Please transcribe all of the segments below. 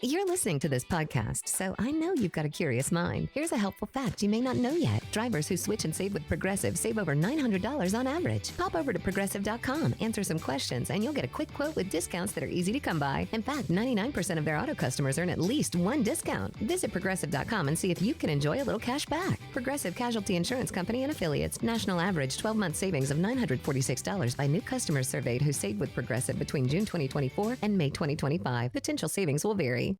You're listening to this podcast, so I know you've got a curious mind. Here's a helpful fact you may not know yet. Drivers who switch and save with Progressive save over $900 on average. Pop over to Progressive.com, answer some questions, and you'll get a quick quote with discounts that are easy to come by. In fact, 99% of their auto customers earn at least one discount. Visit Progressive.com and see if you can enjoy a little cash back. Progressive Casualty Insurance Company and Affiliates. National average 12-month savings of $946 by new customers surveyed who saved with Progressive between June 2024 and May 2025. Potential savings will vary.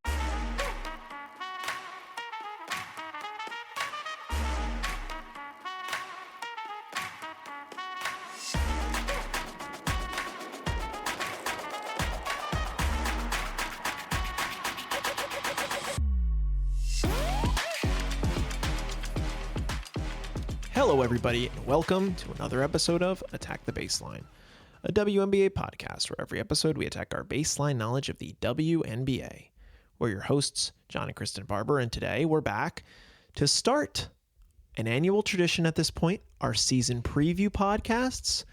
Hello, everybody, and welcome to another episode of Attack the Baseline, a WNBA podcast where every episode we attack our baseline knowledge of the WNBA. We're your hosts, John and Kristen Barber, and today we're back to start an annual tradition at this point, our season preview podcasts.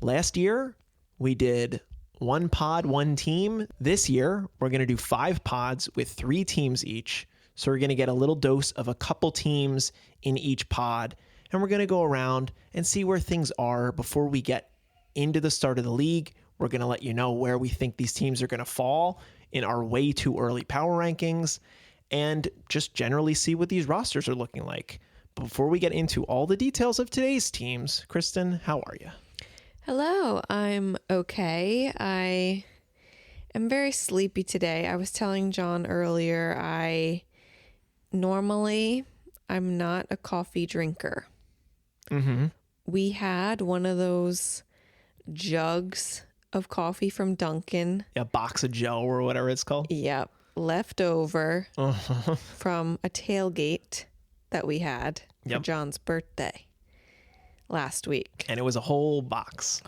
Last year, we did one pod, one team. This year, we're going to do 5 pods with 3 teams each. So we're going to get a little dose of a couple teams in each pod, and we're going to go around and see where things are before we get into the start of the league. We're going to let you know where we think these teams are going to fall in our way too early power rankings, and just generally see what these rosters are looking like. But before we get into all the details of today's teams, Kristen, how are you? Hello, I'm okay. I am very sleepy today. I was telling John earlier, I'm not a coffee drinker. Mm-hmm. We had one of those jugs of coffee from Dunkin'. A box of Joe or whatever it's called. Yep. Left over from a tailgate that we had for John's birthday last week. And it was a whole box.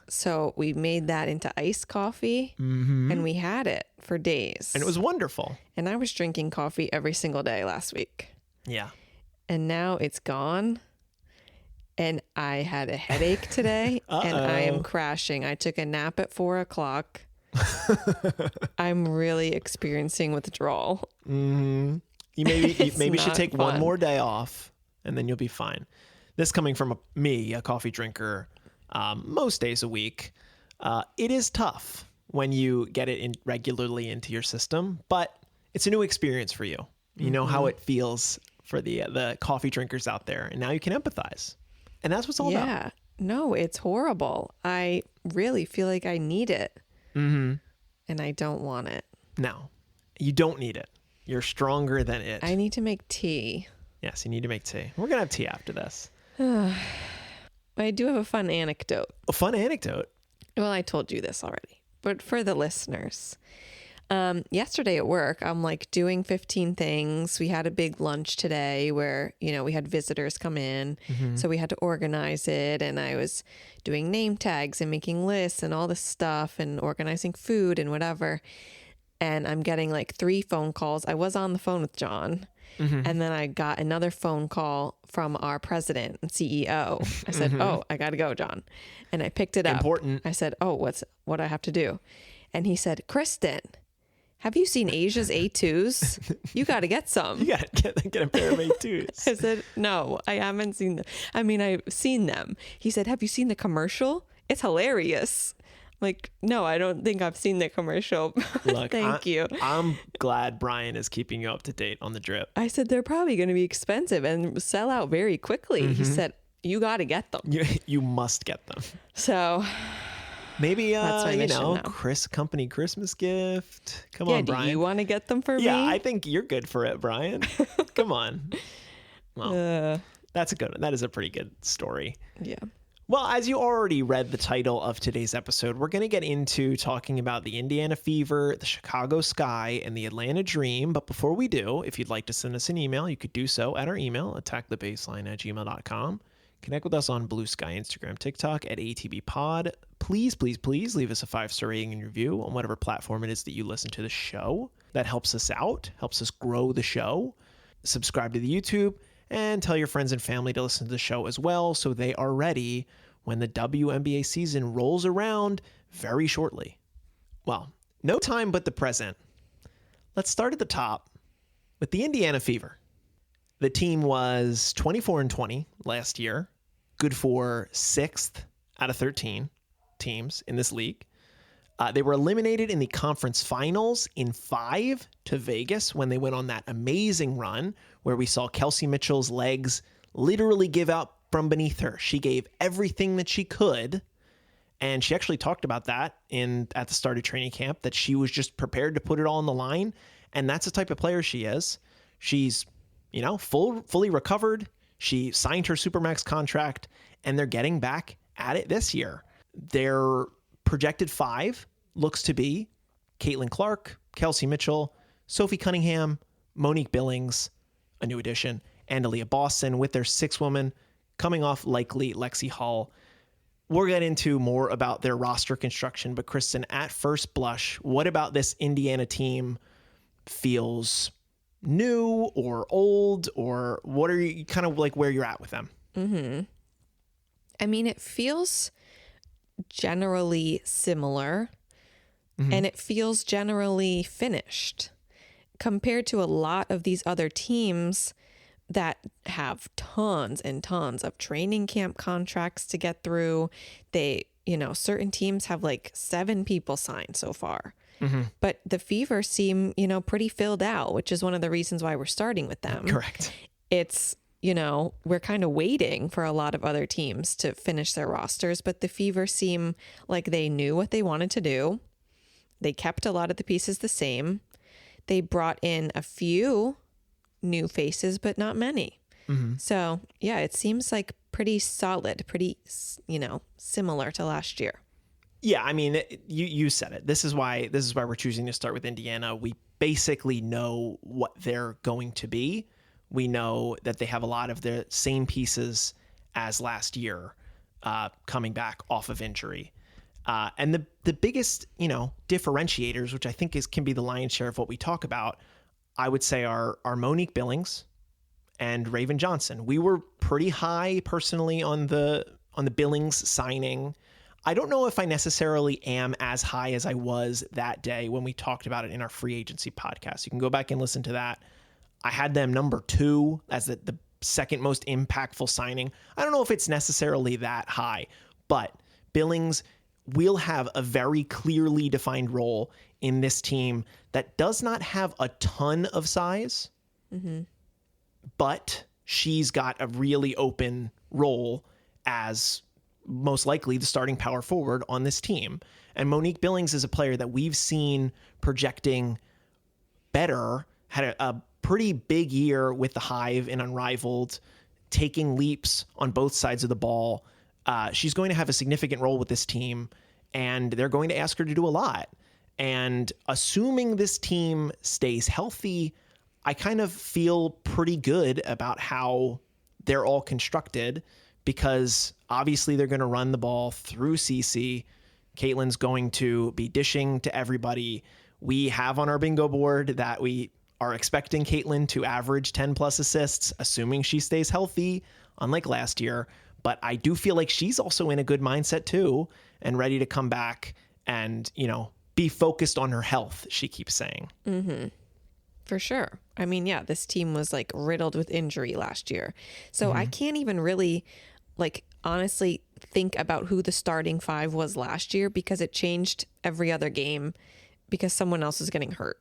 So we made that into iced coffee, and we had it for days. And it was wonderful. And I was drinking coffee every single day last week. Yeah. And now it's gone. And I had a headache today, and I am crashing. I took a nap at 4 o'clock. I'm really experiencing withdrawal. Mm-hmm. You maybe should take one more day off, and then you'll be fine. This coming from me, a coffee drinker, most days a week. It is tough when you get it regularly into your system, but it's a new experience for you. You know how it feels for the coffee drinkers out there, and now you can empathize. And that's what's all about. Yeah. No, it's horrible. I really feel like I need it. Mm-hmm. And I don't want it. No, you don't need it. You're stronger than it. I need to make tea. Yes, you need to make tea. We're going to have tea after this. I do have a fun anecdote. A fun anecdote? Well, I told you this already, but for the listeners. Yesterday at work, I'm like doing 15 things. We had a big lunch today where, we had visitors come in. Mm-hmm. So we had to organize it. And I was doing name tags and making lists and all this stuff and organizing food and whatever. And I'm getting like 3 phone calls. I was on the phone with John. Mm-hmm. And then I got another phone call from our president and CEO. I said, I got to go, John. And I picked it up. Important. I said, what do I have to do? And he said, Kristen, have you seen Asia's A2s? You got to get some. You got to get a pair of A2s. I said, no, I haven't seen them. I mean, I've seen them. He said, have you seen the commercial? It's hilarious. I'm like, no, I don't think I've seen the commercial. Look, Thank you. I'm glad Brian is keeping you up to date on the drip. I said, they're probably going to be expensive and sell out very quickly. Mm-hmm. He said, you got to get them. You must get them. So... Maybe, company Christmas gift. Come on, Brian. Do you want to get them for me? Yeah, I think you're good for it, Brian. Come on. Well, that's a good one. That is a pretty good story. Yeah. Well, as you already read the title of today's episode, we're going to get into talking about the Indiana Fever, the Chicago Sky, and the Atlanta Dream. But before we do, if you'd like to send us an email, you could do so at our email, attackthebaseline@gmail.com. Connect with us on Bluesky, Instagram, TikTok at ATBPod. Please, please, please leave us a 5-star rating and review on whatever platform it is that you listen to the show. That helps us out, helps us grow the show. Subscribe to the YouTube and tell your friends and family to listen to the show as well so they are ready when the WNBA season rolls around very shortly. Well, no time but the present. Let's start at the top with the Indiana Fever. The team was 24-20 last year, good for 6th out of 13 teams in this league. They were eliminated in the conference finals in 5 to Vegas when they went on that amazing run where we saw Kelsey Mitchell's legs literally give out from beneath her. She gave everything that she could. And she actually talked about that at the start of training camp, that she was just prepared to put it all on the line. And that's the type of player she is. She's, fully recovered. She signed her Supermax contract, and they're getting back at it this year. Their projected 5 looks to be Caitlin Clark, Kelsey Mitchell, Sophie Cunningham, Monique Billings, a new addition, and Aaliyah Boston, with their 6th woman coming off likely Lexi Hall. We'll get into more about their roster construction, but Kristen, at first blush, what about this Indiana team feels new or old, or what are you kind of like where you're at with them? I mean, it feels generally similar, and it feels generally finished compared to a lot of these other teams that have tons and tons of training camp contracts to get through. They, certain teams have like 7 people signed so far. But the Fever seem, pretty filled out, which is one of the reasons why we're starting with them. Correct. It's, we're kind of waiting for a lot of other teams to finish their rosters, but the Fever seem like they knew what they wanted to do. They kept a lot of the pieces the same. They brought in a few new faces, but not many. So yeah, it seems like pretty solid, pretty, similar to last year. Yeah, I mean, you said it. This is why we're choosing to start with Indiana. We basically know what they're going to be. We know that they have a lot of the same pieces as last year, coming back off of injury. And the biggest, differentiators, which I think can be the lion's share of what we talk about, I would say are Monique Billings and Raven Johnson. We were pretty high personally on the Billings signing. I don't know if I necessarily am as high as I was that day when we talked about it in our free agency podcast. You can go back and listen to that. I had them number 2 as the second most impactful signing. I don't know if it's necessarily that high, but Billings will have a very clearly defined role in this team that does not have a ton of size, but she's got a really open role as most likely the starting power forward on this team. And Monique Billings is a player that we've seen projecting better, had a pretty big year with the Hive and Unrivaled, taking leaps on both sides of the ball. She's going to have a significant role with this team, and they're going to ask her to do a lot. And assuming this team stays healthy, I kind of feel pretty good about how they're all constructed, because obviously they're going to run the ball through Cece. Caitlin's going to be dishing to everybody. We have on our bingo board that we are expecting Caitlin to average 10 plus assists, assuming she stays healthy, unlike last year. But I do feel like she's also in a good mindset too, and ready to come back and, be focused on her health, she keeps saying. For sure. I mean, yeah, this team was like riddled with injury last year. So I can't even really honestly think about who the starting 5 was last year, because it changed every other game because someone else is getting hurt.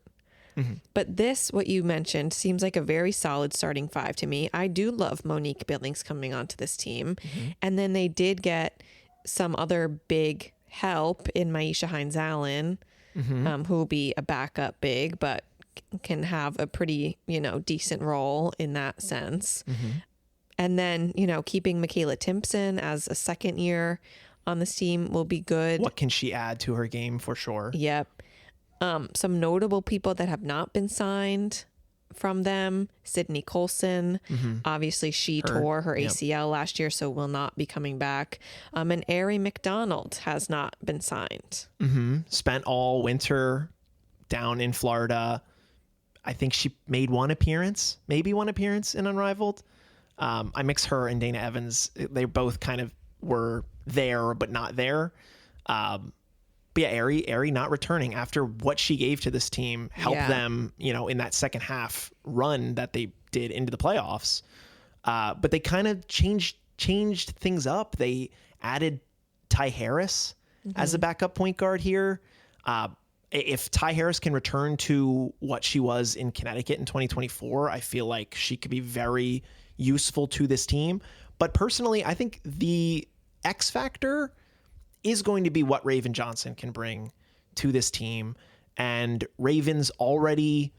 But this, what you mentioned, seems like a very solid starting 5 to me. I do love Monique Billings coming onto this team. And then they did get some other big help in Maisha Hines-Allen, who will be a backup big, but can have a pretty, decent role in that sense. And then, keeping Michaela Timpson as a second year on this team will be good. What can she add to her game for sure? Yep. Some notable people that have not been signed from them: Sydney Colson. Obviously, she tore her ACL last year, so will not be coming back. And Ari McDonald has not been signed. Spent all winter down in Florida. I think she made maybe one appearance in Unrivaled. I mix her and Dana Evans. They both kind of were there, but not there. But yeah, Ari not returning after what she gave to this team helped them, in that second half run that they did into the playoffs. But they kind of changed things up. They added Ty Harris as the backup point guard here. If Ty Harris can return to what she was in Connecticut in 2024, I feel like she could be very useful to this team. But personally, I think the X factor is going to be what Raven Johnson can bring to this team. And Raven's already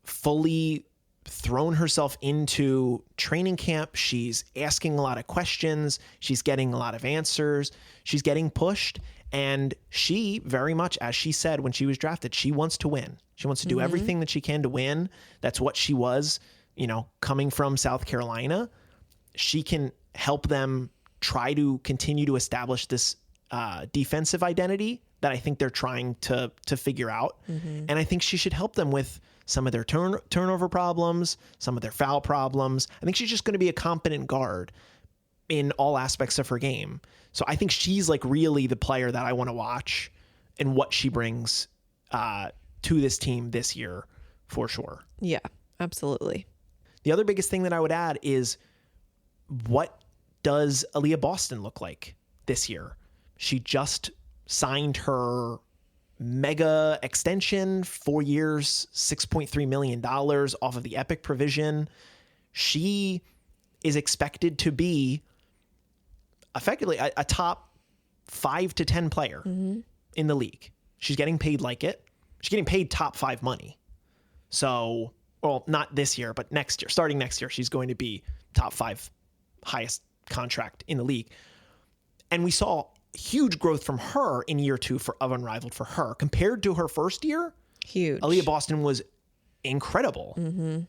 fully thrown herself into training camp. She's asking a lot of questions. She's getting a lot of answers. She's getting pushed. And she very much, as she said when she was drafted, she wants to win. She wants to do everything that she can to win. That's what she was, coming from South Carolina. She can help them try to continue to establish this defensive identity that I think they're trying to figure out. And I think she should help them with some of their turnover problems, some of their foul problems. I think she's just going to be a competent guard in all aspects of her game. So I think she's like really the player that I want to watch and what she brings to this team this year for sure. Yeah, absolutely. The other biggest thing that I would add is, what does Aaliyah Boston look like this year? She just signed her mega extension, 4 years, $6.3 million off of the Epic provision. She is expected to be effectively a top 5 to 10 player in the league. She's getting paid like it. She's getting paid top 5 money. So, well, not this year, but next year, starting next year, she's going to be top 5 highest contract in the league. And we saw huge growth from her in year 2 of Unrivaled for her compared to her first year. Huge. Aaliyah Boston was incredible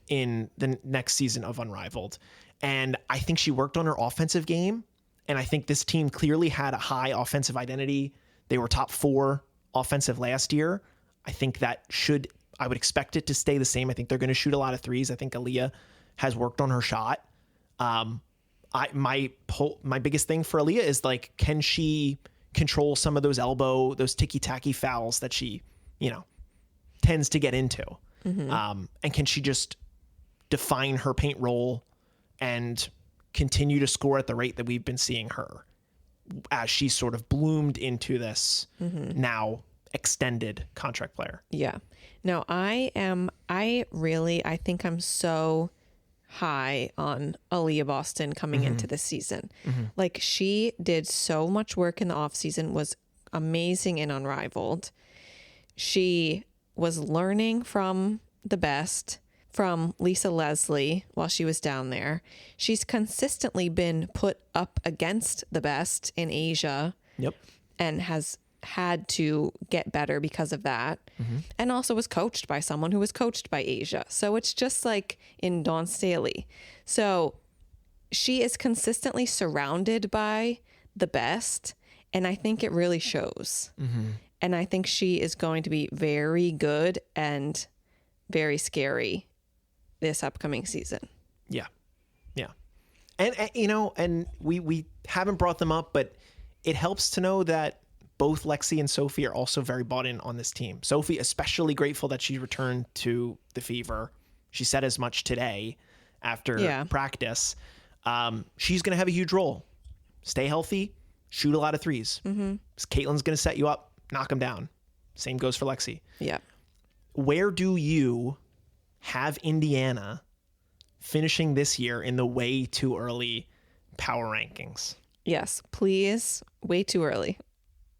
in the next season of Unrivaled. And I think she worked on her offensive game. And I think this team clearly had a high offensive identity. They were top 4 offensive last year. I think I would expect it to stay the same. I think they're going to shoot a lot of threes. I think Aaliyah has worked on her shot. My biggest thing for Aaliyah is like, can she control some of those ticky-tacky fouls that she, tends to get into? And can she just define her paint role and continue to score at the rate that we've been seeing her as she's sort of bloomed into this now extended contract player? Yeah. No, I think I'm so high on Aaliyah Boston coming into this season. Like, she did so much work in the off season, was amazing and Unrivaled. She was learning from the best, from Lisa Leslie while she was down there. She's consistently been put up against the best in Asia. Yep. And has had to get better because of that. And also was coached by someone who was coached by Asia. So it's just like in Dawn Staley. So she is consistently surrounded by the best. And I think it really shows. And I think she is going to be very good and very scary this upcoming season. Yeah. Yeah. And we haven't brought them up, but it helps to know that both Lexi and Sophie are also very bought in on this team. Sophie, especially grateful that she returned to the Fever. She said as much today after practice. She's going to have a huge role. Stay healthy, shoot a lot of threes. Caitlin's going to set you up, knock them down. Same goes for Lexi. Yeah. Where do you have Indiana finishing this year in the way too early power rankings? Yes, please. Way too early.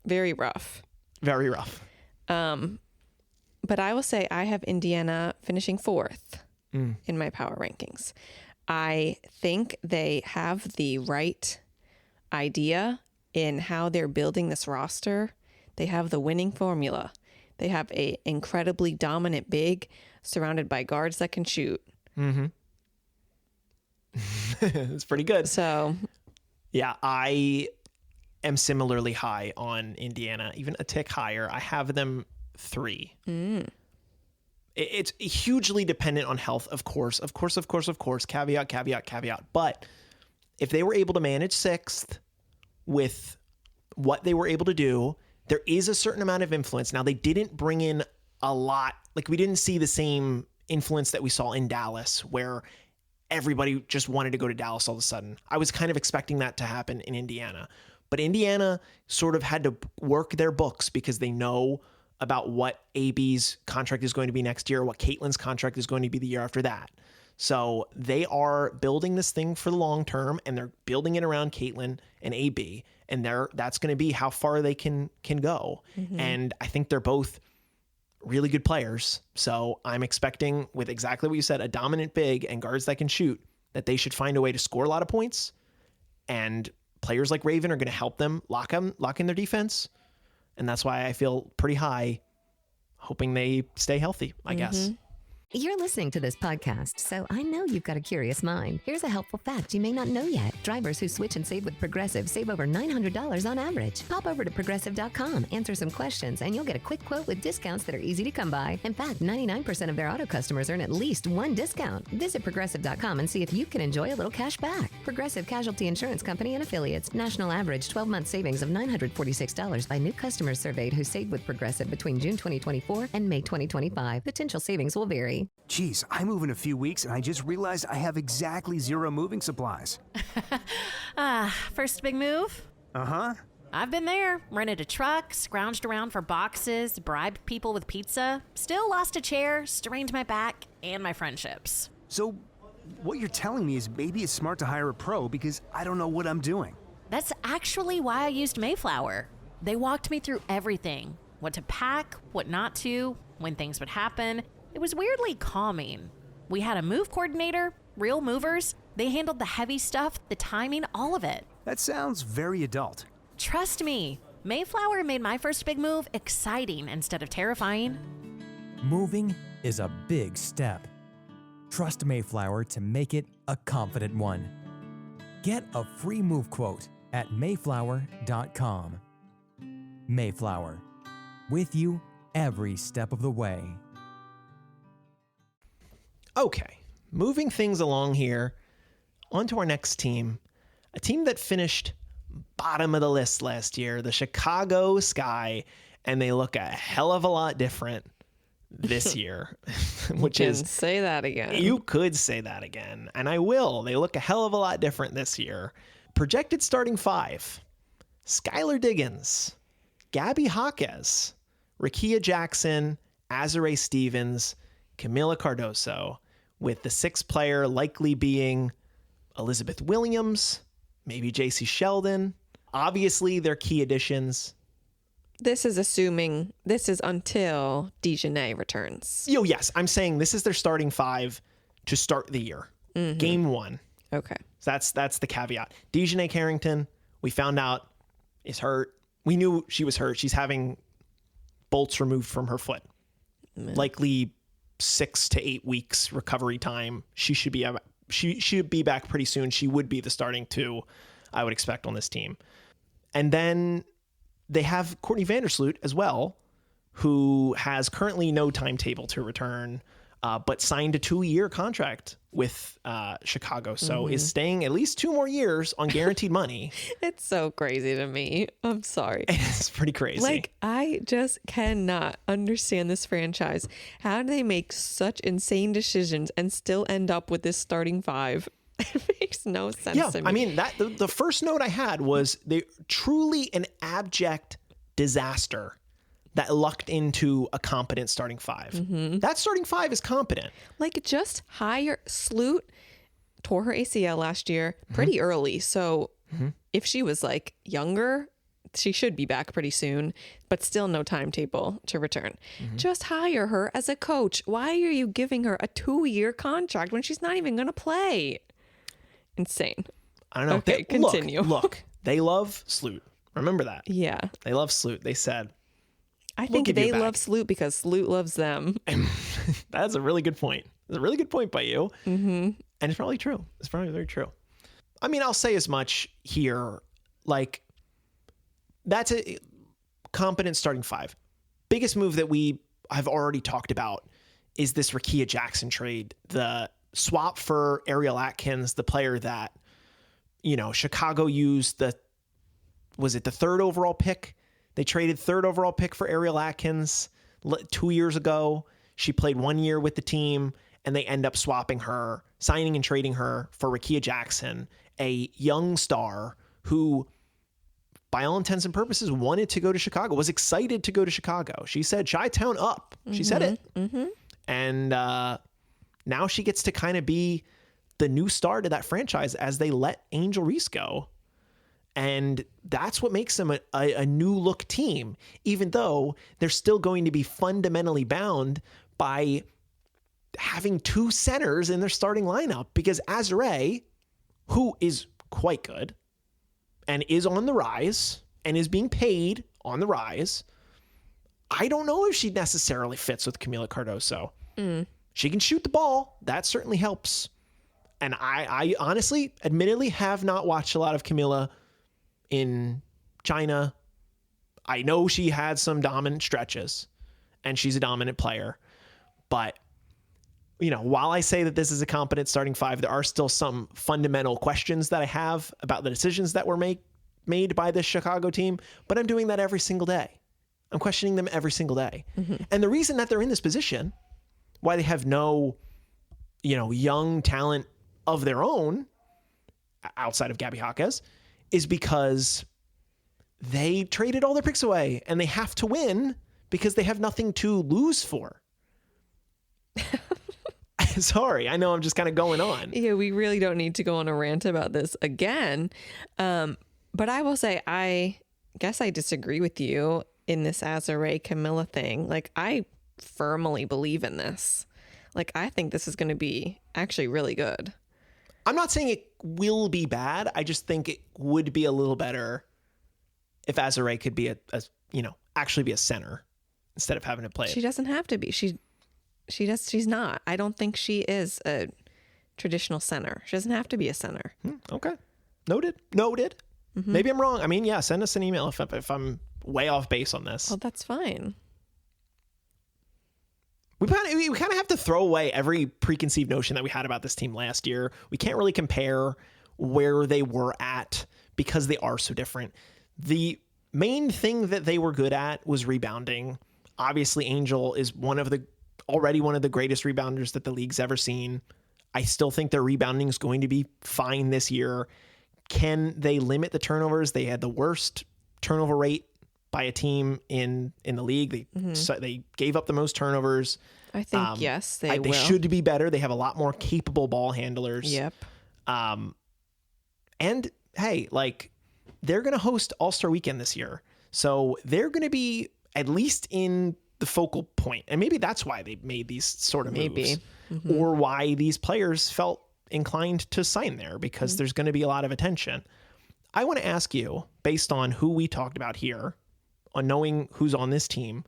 Very rough. Very rough. But I will say I have Indiana finishing 4th in my power rankings. I think they have the right idea in how they're building this roster. They have the winning formula. They have a incredibly dominant big surrounded by guards that can shoot. It's pretty good. So, yeah, I am similarly high on Indiana, even a tick higher. I have them 3. It's hugely dependent on health, of course. Caveat. But if they were able to manage 6th with what they were able to do, there is a certain amount of influence. Now, they didn't bring in a lot. Like, we didn't see the same influence that we saw in Dallas, where everybody just wanted to go to Dallas all of a sudden. I was kind of expecting that to happen in Indiana. But Indiana sort of had to work their books because they know about what AB's contract is going to be next year, what Caitlin's contract is going to be the year after that. So they are building this thing for the long term, and they're building it around Caitlin and AB, and that's going to be how far they can go. Mm-hmm. And I think they're both really good players. So I'm expecting, with exactly what you said, a dominant big and guards that can shoot, that they should find a way to score a lot of points. And players like Raven are going to help them lock in their defense. And that's why I feel pretty high, hoping they stay healthy, I guess. You're listening to this podcast, so I know you've got a curious mind. Here's a helpful fact you may not know yet. Drivers who switch and save with Progressive save over $900 on average. Pop over to Progressive.com, answer some questions, and you'll get a quick quote with discounts that are easy to come by. In fact, 99% of their auto customers earn at least one discount. Visit Progressive.com and see if you can enjoy a little cash back. Progressive Casualty Insurance Company and Affiliates. National average 12-month savings of $946 by new customers surveyed who saved with Progressive between June 2024 and May 2025. Potential savings will vary. Geez, I move in a few weeks and I just realized I have exactly zero moving supplies. First big move? Uh-huh. I've been there. Rented a truck, scrounged around for boxes, bribed people with pizza, still lost a chair, strained my back, and my friendships. So, what you're telling me is maybe it's smart to hire a pro because I don't know what I'm doing. That's actually why I used Mayflower. They walked me through everything. What to pack, what not to, when things would happen. It was weirdly calming. We had a move coordinator, real movers. They handled the heavy stuff, the timing, all of it. That sounds very adult. Trust me, Mayflower made my first big move exciting instead of terrifying. Moving is a big step. Trust Mayflower to make it a confident one. Get a free move quote at Mayflower.com. Mayflower, with you every step of the way. Okay, moving things along here, on to our next team, a team that finished bottom of the list last year, the Chicago Sky, and they look a hell of a lot different this year, which is... say that again. You could say that again, and I will. They look a hell of a lot different this year. Projected starting five, Skylar Diggins, Gabby Jaquez, Rakia Jackson, Azare Stevens, Camila Cardoso, with the sixth player likely being Elizabeth Williams, maybe JC Sheldon. Obviously, they're key additions. This is until Dejanay returns. Yes, I'm saying this is their starting five to start the year. Mm-hmm. Game one. Okay. So that's the caveat. Dejanay Carrington, we found out, is hurt. We knew she was hurt. She's having bolts removed from her foot. Likely 6 to 8 weeks recovery time. She should be back pretty soon. She would be the starting two, I would expect, on this team. And then they have Courtney Vandersloot as well, who has currently no timetable to return, but signed a 2-year contract with Chicago. So is staying at least 2 more years on guaranteed money. It's so crazy to me. I'm sorry. It's pretty crazy. Like, I just cannot understand this franchise. How do they make such insane decisions and still end up with this starting five? It makes no sense to me. I mean, that the first note I had was they truly an abject disaster that lucked into a competent starting five. Mm-hmm. That starting five is competent. Like, just hire Sloot, tore her ACL last year pretty early. So if she was like younger, she should be back pretty soon, but still no timetable to return. Just hire her as a coach. Why are you giving her a 2-year contract when she's not even going to play? Insane. I don't know. Okay, continue. Look, they love Sloot. Remember that. Yeah. They love Sloot. They said, I think they love Sloot because Sloot loves them. That's a really good point. It's a really good point by you. Mm-hmm. And it's probably true. It's probably very true. I mean, I'll say as much here. Like, that's a competent starting five. Biggest move that we have already talked about is this Rakia Jackson trade. The swap for Ariel Atkins, the player that, Chicago used was it the 3rd overall pick They traded 3rd overall pick for Ariel Atkins 2 years ago. She played 1 year with the team, and they end up swapping her, signing and trading her for Rickea Jackson, a young star who, by all intents and purposes, wanted to go to Chicago, was excited to go to Chicago. She said, Chi-Town up. She said it. And now she gets to kind of be the new star to that franchise as they let Angel Reese go. And that's what makes them a new look team, even though they're still going to be fundamentally bound by having 2 centers in their starting lineup, because Azare, who is quite good and is on the rise and is being paid on the rise, I don't know if she necessarily fits with Camila Cardoso. She can shoot the ball. That certainly helps. And I honestly, admittedly, have not watched a lot of Camila in China. I know she had some dominant stretches and she's a dominant player, but while I say that this is a competent starting 5, there are still some fundamental questions that I have about the decisions that were made by this Chicago team, but I'm doing that every single day. I'm questioning them every single day. And the reason that they're in this position, why they have no, young talent of their own outside of Gabby Jaquez, is because they traded all their picks away and they have to win because they have nothing to lose for. Sorry, I know I'm just kind of going on. Yeah, we really don't need to go on a rant about this again. But I will say, I guess I disagree with you in this Azare Camilla thing. Like, I firmly believe in this. Like, I think this is going to be actually really good. I'm not saying it will be bad. I just think it would be a little better if Azare could be actually be a center instead of having to play. She doesn't have to be. She's not. I don't think she is a traditional center. She doesn't have to be a center. Okay. Noted. Maybe I'm wrong. I mean, yeah, send us an email if I'm way off base on this. Well, that's fine. We kind of have to throw away every preconceived notion that we had about this team last year. We can't really compare where they were at because they are so different. The main thing that they were good at was rebounding. Obviously, Angel is already one of the greatest rebounders that the league's ever seen. I still think their rebounding is going to be fine this year. Can they limit the turnovers? They had the worst turnover rate by a team in the league. They gave up the most turnovers. I think, yes, they will. They should be better. They have a lot more capable ball handlers. Yep. And hey, they're going to host All-Star Weekend this year. So they're going to be at least in the focal point. And maybe that's why they made these sort of moves. Or why these players felt inclined to sign there, because there's going to be a lot of attention. I want to ask you, based on who we talked about here, on knowing who's on this team,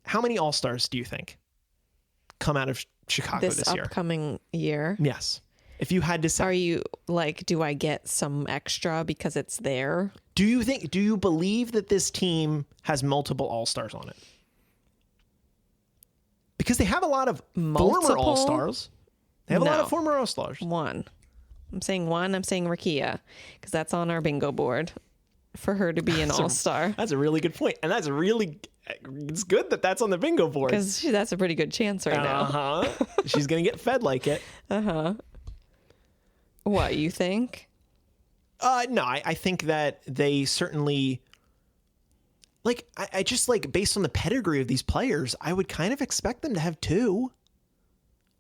how many All-Stars do you think come out of Chicago this year? This upcoming year? Yes. If you had to say. Are you do I get some extra because it's there? Do you believe that this team has multiple All-Stars on it? Because they have a lot of former All-Stars. They have a lot of former All-Stars. One. I'm saying Rickea, because that's on our bingo board for her to be an All-Star. That's a really good point. And it's good that that's on the bingo board. Because that's a pretty good chance right now. She's going to get fed like it. What, you think? No, I think that they certainly, I just based on the pedigree of these players, I would kind of expect them to have 2.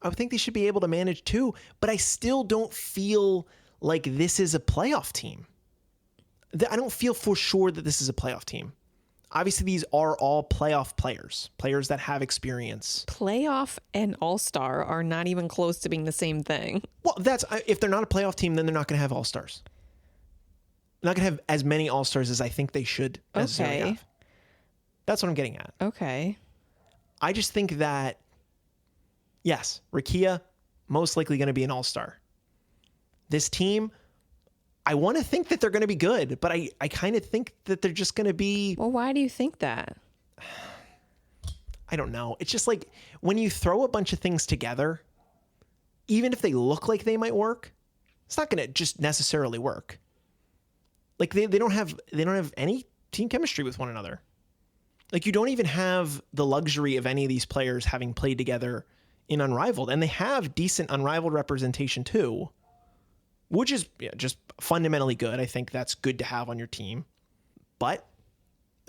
I would think they should be able to manage 2, but I still don't feel like this is a playoff team. I don't feel for sure that this is a playoff team. Obviously, these are all playoff players that have experience. Playoff and all-star are not even close to being the same thing. Well, if they're not a playoff team, then they're not going to have all-stars. They're not going to have as many all-stars as I think they should necessarily have. That's what I'm getting at. Okay. I just think that, yes, Rickea, most likely going to be an all-star. This team, I want to think that they're going to be good, but I kind of think that they're just going to be... Well, why do you think that? I don't know. It's just when you throw a bunch of things together, even if they look like they might work, it's not going to just necessarily work. They don't have any team chemistry with one another. Like, you don't even have the luxury of any of these players having played together in Unrivaled, and they have decent Unrivaled representation too, which is just fundamentally good. I think that's good to have on your team, but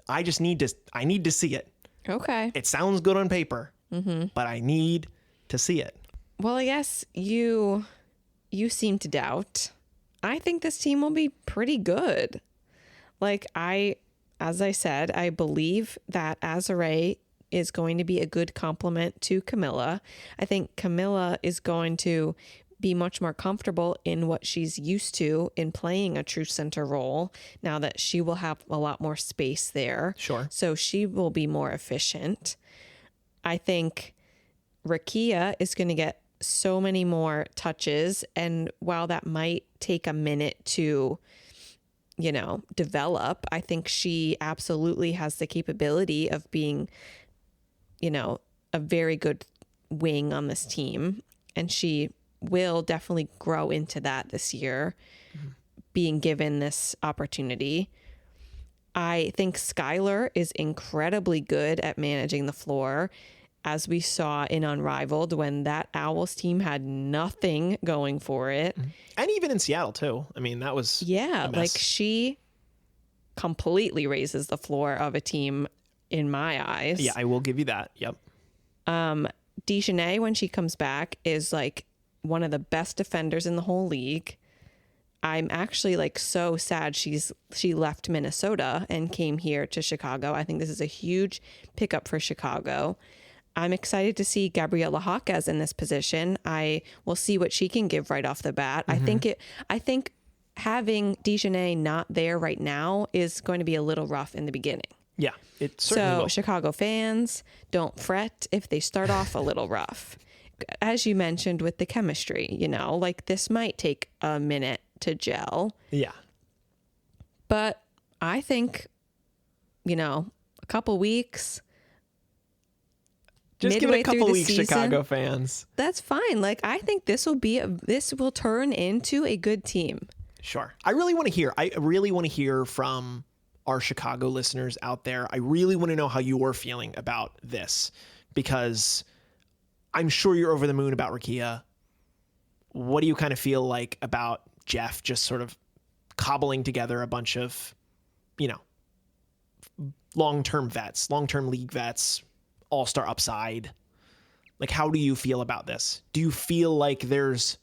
I need to see it. Okay. It sounds good on paper, but I need to see it. Well, I guess you seem to doubt. I think this team will be pretty good. Like, as I said, I believe that Azare is going to be a good complement to Camilla. I think Camilla is going to be much more comfortable in what she's used to in playing a true center role now that she will have a lot more space there. Sure. So she will be more efficient. I think Rakia is going to get so many more touches, and while that might take a minute to develop, I think she absolutely has the capability of being, a very good wing on this team. And she will definitely grow into that this year, being given this opportunity. I think Skylar is incredibly good at managing the floor, as we saw in Unrivaled when that Owls team had nothing going for it. And even in Seattle too. I mean, that was a mess. Like, she completely raises the floor of a team in my eyes. Yeah, I will give you that. Yep. Dejanay, when she comes back, is like one of the best defenders in the whole league. I'm actually like so sad she left Minnesota and came here to Chicago. I think this is a huge pickup for Chicago. I'm excited to see Gabriela Jaquez in this position. I will see what she can give right off the bat. I think having Dejanay not there right now is going to be a little rough in the beginning. Yeah, it certainly will. Chicago fans, don't fret if they start off a little rough. As you mentioned with the chemistry, like, this might take a minute to gel. Yeah. But I think, a couple weeks. Just give it a couple weeks, season, Chicago fans. That's fine. Like, I think this will turn into a good team. Sure. I really want to hear from our Chicago listeners out there. I really want to know how you're feeling about this, because I'm sure you're over the moon about Rakia. What do you kind of feel like about Jeff just sort of cobbling together a bunch of, long-term vets, long-term league vets, all-star upside? Like, how do you feel about this? Do you feel like there's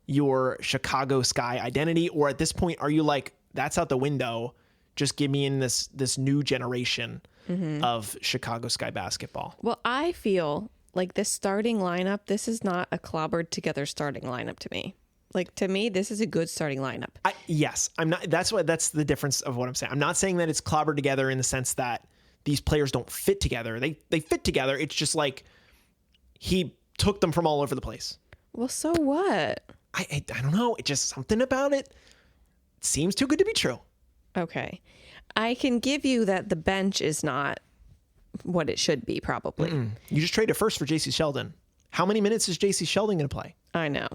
your Chicago Sky identity, or at this point are you like, that's out the window, just give me in this new generation of Chicago Sky basketball? Well, I feel like this starting lineup, this is not a clobbered together starting lineup to me. Like, to me, this is a good starting lineup. Yes, I'm not. That's the difference of what I'm saying. I'm not saying that it's clobbered together in the sense that these players don't fit together. They fit together. It's just like he took them from all over the place. Well, so what? I don't know. It just, something about it seems too good to be true. Okay. I can give you that the bench is not what it should be, probably. You just traded first for JC Sheldon. How many minutes is JC Sheldon going to play? I know.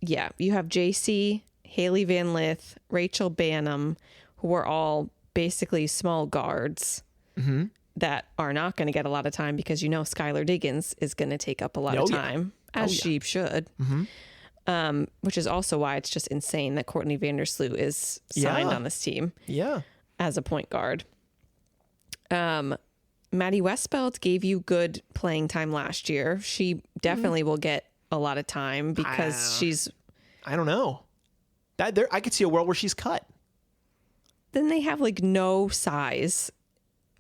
Yeah. You have JC, Haley Van Lith, Rachel Bannum, who are all basically small guards that are not going to get a lot of time, because Skylar Diggins is going to take up a lot of time, as she should. Which is also why it's just insane that Courtney Vandersloot is signed on this team. Yeah. As a point guard. Maddie Westbeld gave you good playing time last year. She definitely will get a lot of time because she's... I don't know. I could see a world where she's cut. Then they have like no size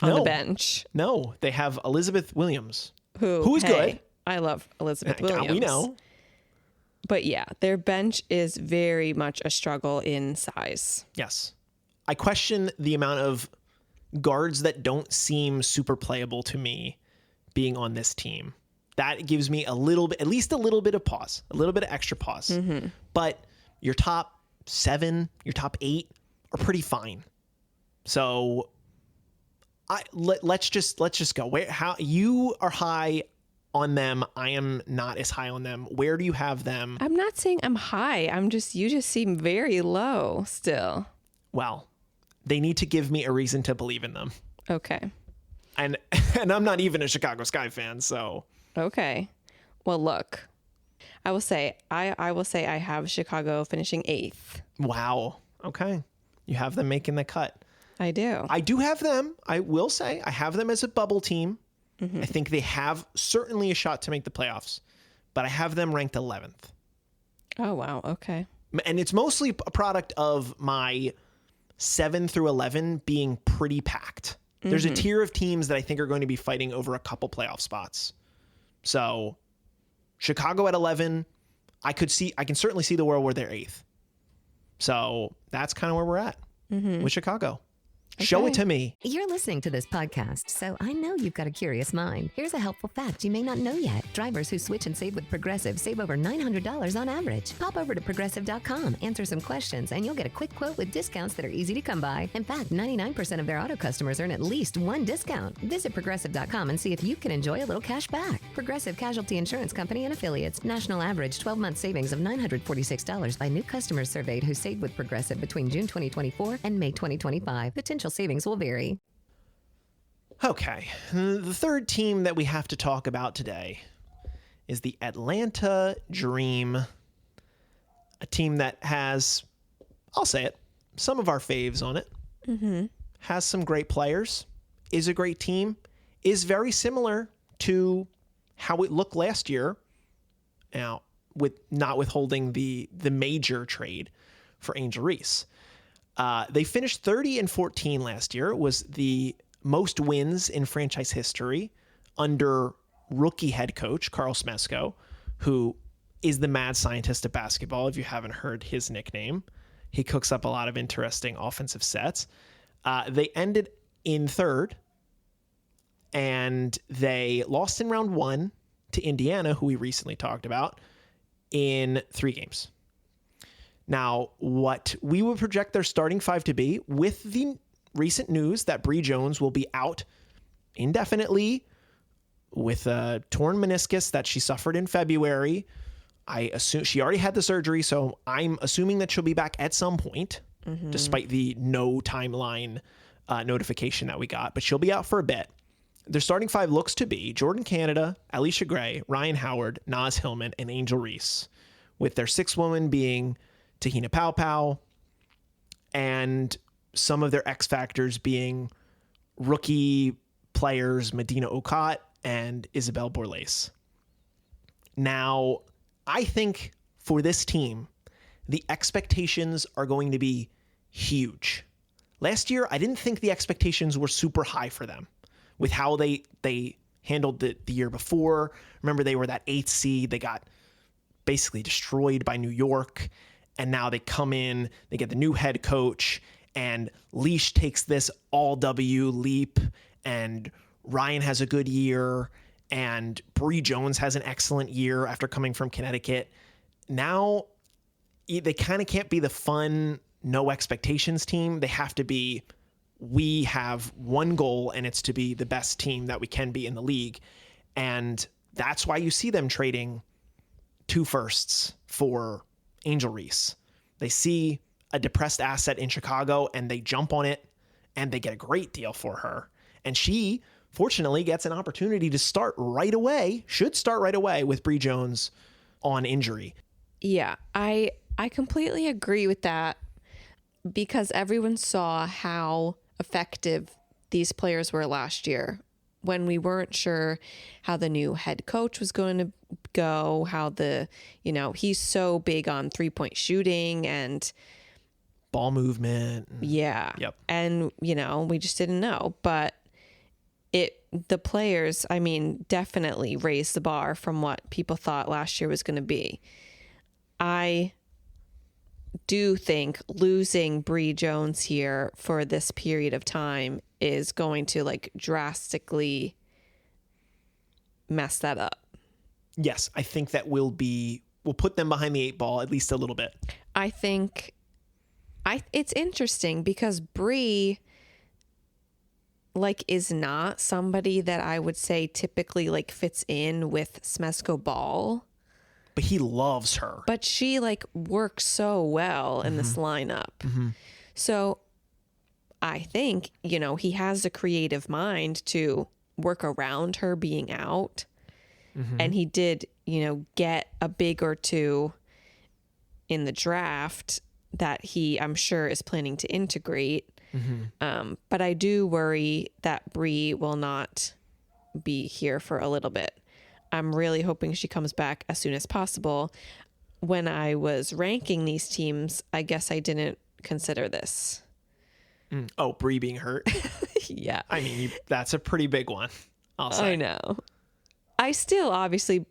on the bench. No, they have Elizabeth Williams. Who's good. I love Elizabeth Williams. We know. But yeah, their bench is very much a struggle in size. Yes. I question the amount of guards that don't seem super playable to me being on this team. That gives me a little bit, at least a little bit of pause, a little bit of extra pause. But your top 7, your top 8 are pretty fine. So let's just go. How you are high on them. I am not as high on them. Where do you have them? I'm not saying I'm high. You just seem very low still. Well, they need to give me a reason to believe in them. Okay. And I'm not even a Chicago Sky fan, so. Okay. Well, look, I will say I have Chicago finishing 8th. Wow. Okay. You have them making the cut. I do. I do have them. I will say I have them as a bubble team. I think they have certainly a shot to make the playoffs, but I have them ranked 11th. Oh, wow. Okay. And it's mostly a product of my 7 through 11 being pretty packed. There's a tier of teams that I think are going to be fighting over a couple playoff spots. So Chicago at 11, I can certainly see the world where they're 8th. So that's kind of where we're at with Chicago. Show it to me. You're listening to this podcast, so I know you've got a curious mind. Here's a helpful fact you may not know yet. Drivers who switch and save with Progressive save over $900 on average. Pop over to Progressive.com, answer some questions, and you'll get a quick quote with discounts that are easy to come by. In fact, 99% of their auto customers earn at least one discount. Visit Progressive.com and see if you can enjoy a little cash back. Progressive Casualty Insurance Company and Affiliates. National average 12-month savings of $946 by new customers surveyed who saved with Progressive between June 2024 and May 2025. Potential savings will vary. Okay, the third team that we have to talk about today is the Atlanta Dream, a team that has, I'll say it, some of our faves on it, has some great players, is a great team, is very similar to how it looked last year, now with not withholding the major trade for Angel Reese. They finished 30-14 last year. It was the most wins in franchise history under rookie head coach Carl Smesko, who is the mad scientist of basketball. If you haven't heard his nickname, he cooks up a lot of interesting offensive sets. They ended in 3rd, and they lost in round 1 to Indiana, who we recently talked about, in 3 games. Now, what we would project their starting 5 to be, with the recent news that Bree Jones will be out indefinitely with a torn meniscus that she suffered in February. I assume she already had the surgery, so I'm assuming that she'll be back at some point, despite the no timeline notification that we got. But she'll be out for a bit. Their starting 5 looks to be Jordan Canada, Alicia Gray, Ryan Howard, Naz Hillman, and Angel Reese, with their 6th woman being Tahina Paopao, and some of their X factors being rookie players Medina Okot and Isabel Borlase. Now, I think for this team, the expectations are going to be huge. Last year, I didn't think the expectations were super high for them with how they handled the year before. Remember, they were that 8th seed. They got basically destroyed by New York. And now they come in, they get the new head coach, and Leash takes this all-W leap, and Ryan has a good year, and Bree Jones has an excellent year after coming from Connecticut. Now, they kind of can't be the fun, no expectations team. They have to be, we have one goal, and it's to be the best team that we can be in the league. And that's why you see them trading 2 firsts for Angel Reese. They see a depressed asset in Chicago and they jump on it and they get a great deal for her. And she, fortunately, gets an opportunity to start right away, should start right away with Bree Jones on injury. Yeah, I completely agree with that, because everyone saw how effective these players were last year when we weren't sure how the new head coach was going to go, how he's so big on 3-point shooting and ball movement. Yeah. Yep. And, we just didn't know, but the players, definitely raised the bar from what people thought last year was going to be. I do think losing Bree Jones here for this period of time is going to drastically mess that up. Yes, I think that we'll put them behind the 8 ball at least a little bit. I think it's interesting because Bree is not somebody that I would say typically fits in with Smesko ball. But he loves her. But she works so well in this lineup. So I think, he has a creative mind to work around her being out. And he did, get a big or two in the draft that I'm sure is planning to integrate. But I do worry that Bree will not be here for a little bit. I'm really hoping she comes back as soon as possible. When I was ranking these teams, I guess I didn't consider this. Oh, Bree being hurt? Yeah. I mean, that's a pretty big one, I'll say. I know. I still obviously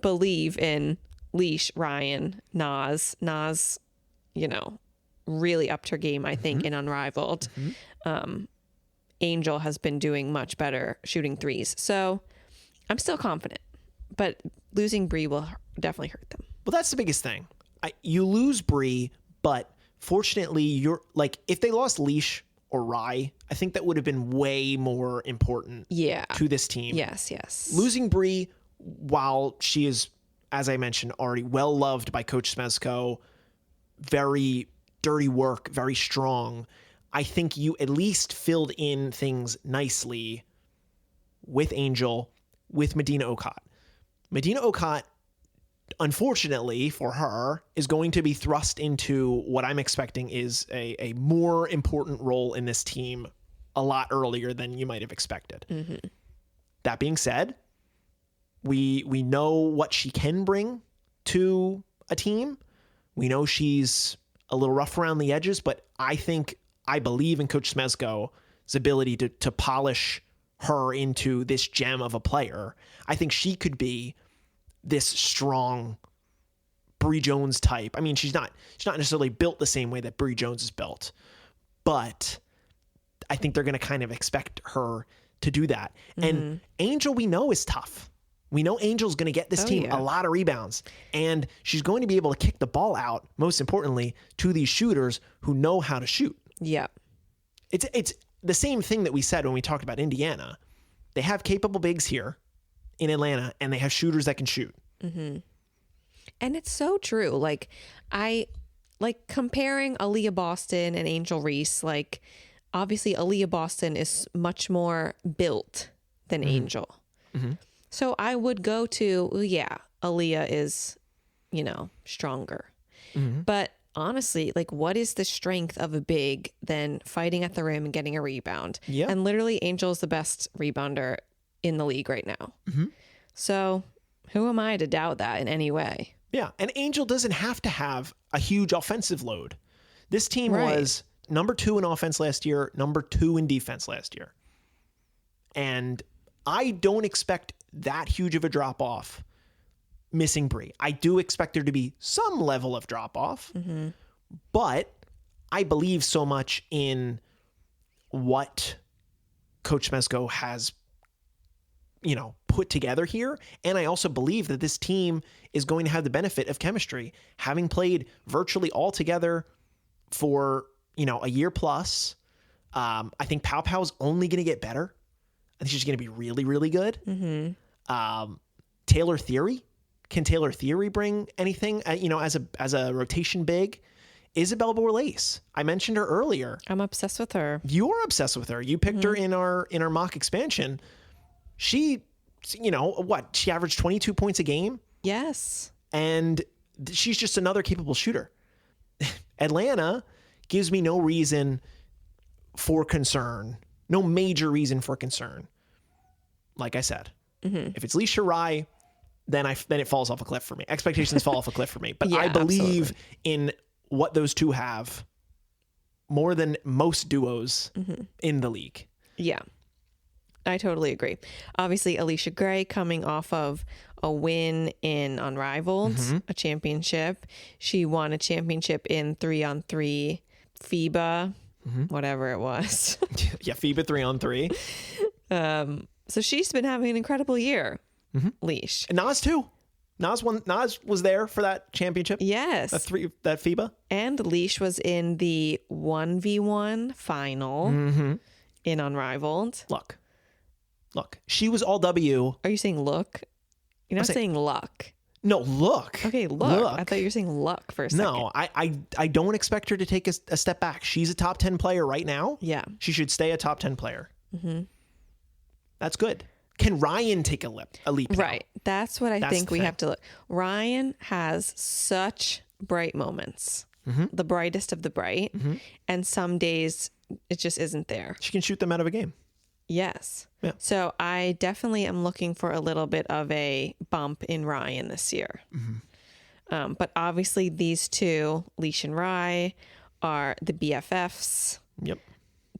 believe in Leash, Ryan, Naz. Naz, really upped her game, I think, in Unrivaled. Angel has been doing much better shooting threes. So I'm still confident. But losing Bree will definitely hurt them. Well, that's the biggest thing. You lose Bree, but fortunately, if they lost Leash or Rye, I think that would have been way more important to this team. Yes. Losing Bree, while she is, as I mentioned, already well loved by Coach Smezko, very dirty work, very strong, I think you at least filled in things nicely with Angel, with Medina Okot. Medina Okot, unfortunately for her, is going to be thrust into what I'm expecting is a more important role in this team a lot earlier than you might have expected. That being said, we know what she can bring to a team. We know she's a little rough around the edges, but I believe in Coach Smezko's ability to polish her into this gem of a player. I think she could be this strong Bree Jones type. I mean, she's not necessarily built the same way that Bree Jones is built, but I think they're going to kind of expect her to do that. And Angel, we know, is tough. We know Angel's going to get this team a lot of rebounds, and she's going to be able to kick the ball out, most importantly, to these shooters who know how to shoot. Yeah. It's the same thing that we said when we talked about Indiana. They have capable bigs here in Atlanta, and they have shooters that can shoot. And it's so true. Like, I like comparing Aaliyah Boston and Angel Reese. Like, obviously, Aaliyah Boston is much more built than Angel. So I would go to, Aaliyah is, stronger. But honestly, like, what is the strength of a big than fighting at the rim and getting a rebound? Yeah. And literally, Angel's the best rebounder in the league right now. So who am I to doubt that in any way? Yeah. And Angel doesn't have to have a huge offensive load. This team was number 2 in offense last year, number 2 in defense last year. And I don't expect that huge of a drop off missing Bree. I do expect there to be some level of drop off, but I believe so much in what Coach Smezko has, put together here. And I also believe that this team is going to have the benefit of chemistry, having played virtually all together for, a year plus. I think Pow Pow's only going to get better. I think she's going to be really, really good. Taylor Theory. Can Taylor Theory bring anything, as a rotation big? Isabel Borlace. I mentioned her earlier. I'm obsessed with her. You're obsessed with her. You picked her in our mock expansion. She, she averaged 22 points a game. Yes. And she's just another capable shooter. Atlanta gives me no reason for concern. No major reason for concern. Like I said, if it's Leisha Rye, then it falls off a cliff for me. Expectations fall off a cliff for me. But I believe in what those two have more than most duos in the league. Yeah, I totally agree. Obviously, Alicia Gray coming off of a win in Unrivaled, a championship. She won a championship in 3-on-3 FIBA, whatever it was. Yeah, FIBA 3-on-3. So she's been having an incredible year. Leash. And Naz too. Naz was there for that championship. Yes. That FIBA. And Leash was in the 1v1 final in Unrivaled. Look. She was all W. Are you saying look? You're not saying luck. No, look. Okay, look. I thought you were saying luck for a second. No, I don't expect her to take a step back. She's a top 10 player right now. Yeah. She should stay a top 10 player. That's good. Can Ryan take a leap now? Right. That's what I think we have to look. Ryan has such bright moments. The brightest of the bright. And some days it just isn't there. She can shoot them out of a game. Yes. Yeah. So I definitely am looking for a little bit of a bump in Ryan this year. But obviously these two, Leash and Rye, are the BFFs. Yep.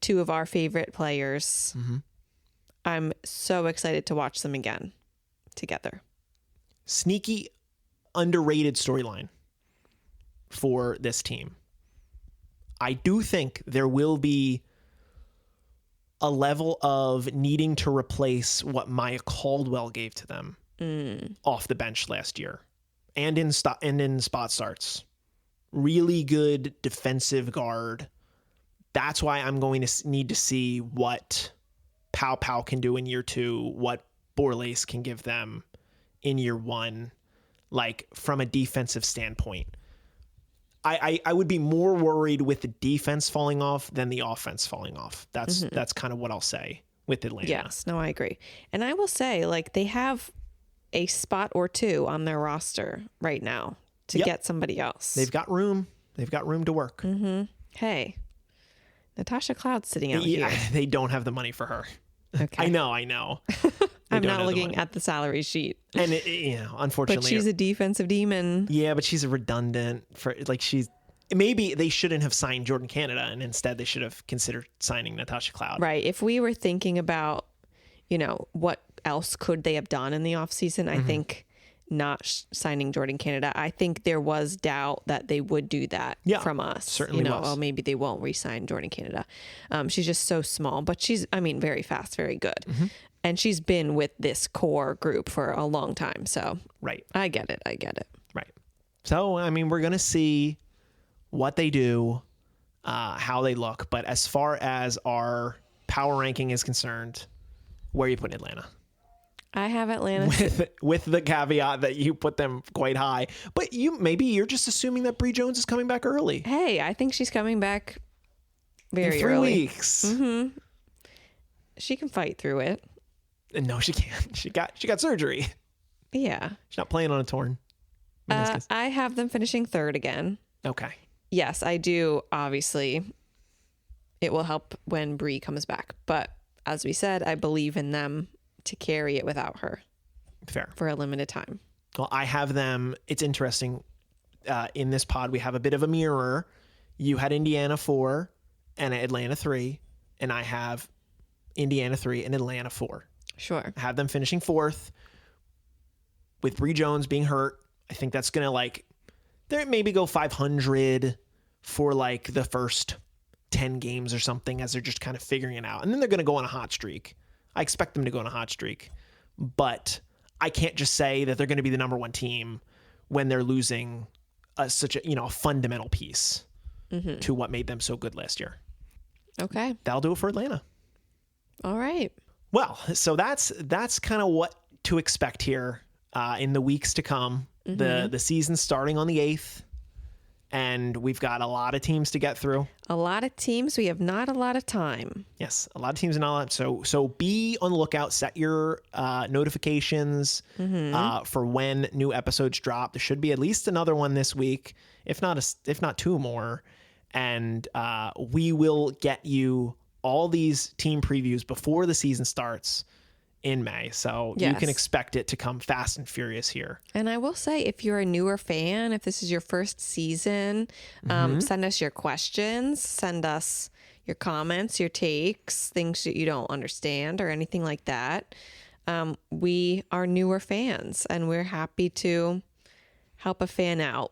Two of our favorite players. I'm so excited to watch them again together. Sneaky, underrated storyline for this team. I do think there will be a level of needing to replace what Maya Caldwell gave to them off the bench last year and in spot starts. Really good defensive guard. That's why I'm going to need to see what Pow Pow can do in year 2, what Borlase can give them in year 1, like from a defensive standpoint. I would be more worried with the defense falling off than the offense falling off. That's kind of what I'll say with Atlanta. Yes, no, I agree. And I will say, like, they have a spot or two on their roster right now to get somebody else. They've got room. They've got room to work. Hey, Natasha Cloud's sitting out here. They don't have the money for her. Okay. I know. I'm not looking at the salary sheet. And unfortunately, but she's a defensive demon. Yeah, but she's a redundant for maybe they shouldn't have signed Jordan Canada, and instead they should have considered signing Natasha Cloud. Right. If we were thinking about, what else could they have done in the offseason, I think not signing Jordan Canada. I think there was doubt that they would do that from us. Certainly was. Oh, maybe they won't re-sign Jordan Canada. She's just so small, but she's, very fast, very good. And she's been with this core group for a long time. So right. I get it. Right. So, we're going to see what they do, how they look. But as far as our power ranking is concerned, where are you putting Atlanta? I have Atlanta with the caveat that you put them quite high. But you're just assuming that Bree Jones is coming back early. Hey, I think she's coming back very in 3 early. weeks. She can fight through it. No, she can't. She got surgery. Yeah. She's not playing on a torn meniscus. I have them finishing third again. Okay. Yes, I do. Obviously, it will help when Bree comes back. But as we said, I believe in them to carry it without her. Fair. For a limited time. Well, I have them. It's interesting. In this pod, we have a bit of a mirror. You had Indiana 4 and Atlanta 3, and I have Indiana 3 and Atlanta 4. Sure. I have them finishing 4th with Bree Jones being hurt. I think that's going to they maybe go 500 for the first 10 games or something as they're just kind of figuring it out. And then they're going to go on a hot streak. I expect them to go on a hot streak, but I can't just say that they're going to be the number 1 team when they're losing such a fundamental piece to what made them so good last year. Okay. That'll do it for Atlanta. All right. Well, so that's kind of what to expect here in the weeks to come. The season's starting on the 8th, and we've got a lot of teams to get through. A lot of teams. We have not a lot of time. Yes, a lot of teams and all that. So be on the lookout. Set your notifications for when new episodes drop. There should be at least another one this week, if not 2 more. And we will get you all these team previews before the season starts in May. So you can expect it to come fast and furious here. And I will say, if you're a newer fan, if this is your first season, send us your questions, send us your comments, your takes, things that you don't understand or anything like that. We are newer fans and we're happy to help a fan out.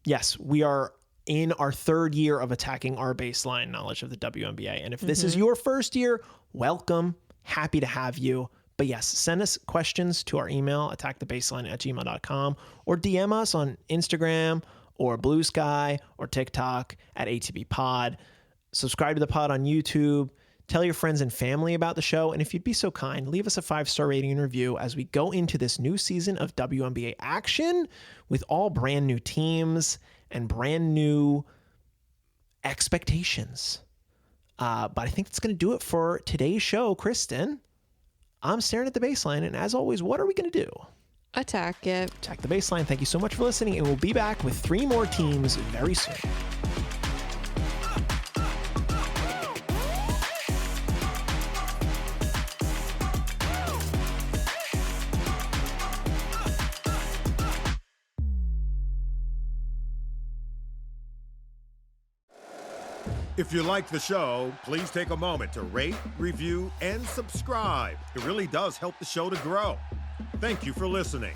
Yes, we are in our 3rd year of attacking our baseline knowledge of the WNBA. And if this is your first year, welcome. Happy to have you. But yes, send us questions to our email, attackthebaseline@gmail.com, or DM us on Instagram or Bluesky or TikTok at ATBPod. Subscribe to the pod on YouTube. Tell your friends and family about the show, and if you'd be so kind, leave us a 5-star rating and review as we go into this new season of WNBA action with all brand new teams and brand new expectations. But I think that's going to do it for today's show. Kristen, I'm staring at the baseline, and as always, what are we going to do? Attack it. Attack the baseline. Thank you so much for listening, and we'll be back with 3 more teams very soon. If you like the show, please take a moment to rate, review, and subscribe. It really does help the show to grow. Thank you for listening.